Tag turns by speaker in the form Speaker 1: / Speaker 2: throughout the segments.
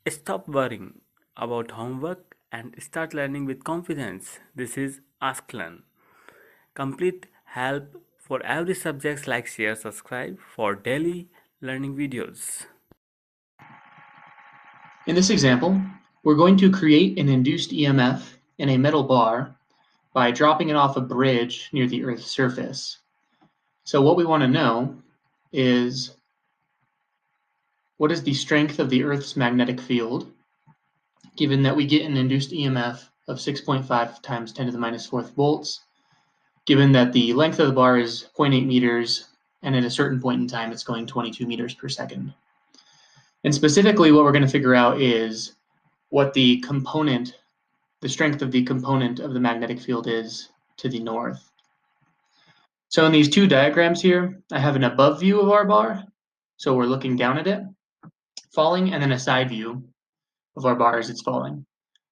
Speaker 1: Stop worrying about homework and start learning with confidence. This is Ask Learn. Complete help for every subject. Like, share, subscribe for daily learning videos.
Speaker 2: In this example, we're going to create an induced EMF in a metal bar by dropping it off a bridge near the Earth's surface. So what we want to know is what is the strength of the Earth's magnetic field, given that we get an induced EMF of 6.5 times 10 to the minus 4th volts, given that the length of the bar is 0.8 meters, and at a certain point in time it's going 22 meters per second. And specifically what we're going to figure out is what the strength of the component of the magnetic field is to the north. So in these two diagrams here, I have an above view of our bar, so we're looking down at it, falling, and then a side view of our bar as it's falling.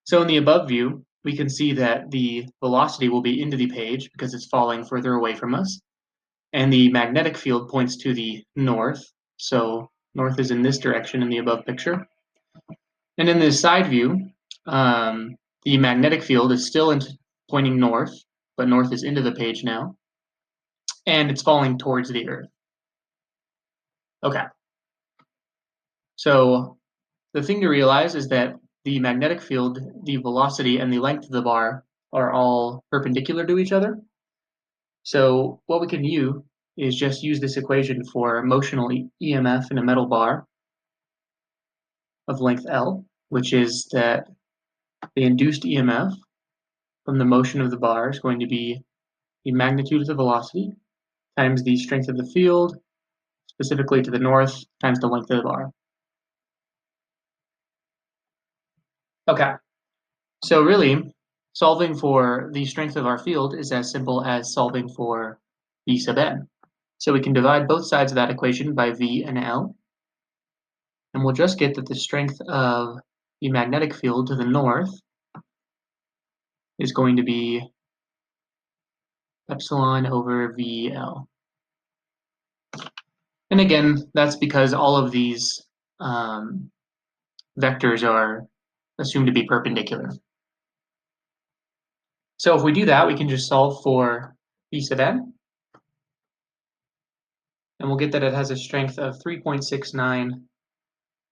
Speaker 2: So in the above view, we can see that the velocity will be into the page because it's falling further away from us, and the magnetic field points to the north, so north is in this direction in the above picture. And in the side view, the magnetic field is still pointing north, but north is into the page now, and it's falling towards the Earth. Okay. So the thing to realize is that the magnetic field, the velocity, and the length of the bar are all perpendicular to each other. So what we can do is just use this equation for motional EMF in a metal bar of length L, which is that the induced EMF from the motion of the bar is going to be the magnitude of the velocity times the strength of the field, specifically to the north, times the length of the bar. Okay, so really, solving for the strength of our field is as simple as solving for V sub n. So we can divide both sides of that equation by V and L, and we'll just get that the strength of the magnetic field to the north is going to be epsilon over VL. And again, that's because all of these vectors are assumed to be perpendicular. So if we do that, we can just solve for V sub n, and we'll get that it has a strength of 3.69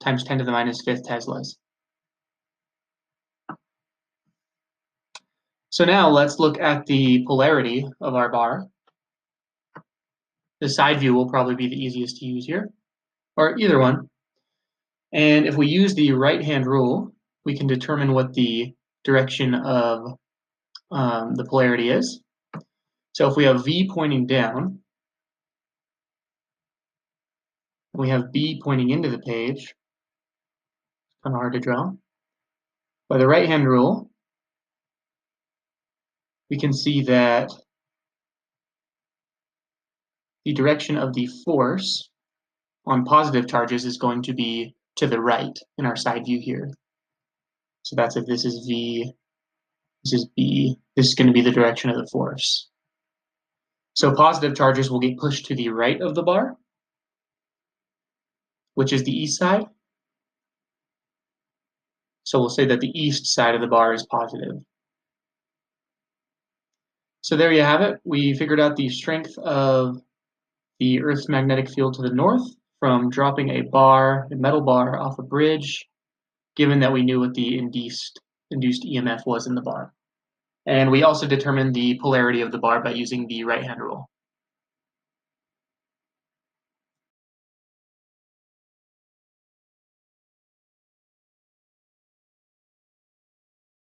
Speaker 2: times 10 to the minus 5th Teslas. So now let's look at the polarity of our bar. The side view will probably be the easiest to use here, or either one. And if we use the right-hand rule, we can determine what the direction of the polarity is. So if we have V pointing down, and we have B pointing into the page, it's kind of hard to draw. By the right-hand rule, we can see that the direction of the force on positive charges is going to be to the right in our side view here. So that's if this is V, this is B, this is going to be the direction of the force. So positive charges will get pushed to the right of the bar, which is the east side. So we'll say that the east side of the bar is positive. So there you have it. We figured out the strength of the Earth's magnetic field to the north from dropping a metal bar off a bridge, given that we knew what the induced EMF was in the bar. And we also determined the polarity of the bar by using the right-hand rule.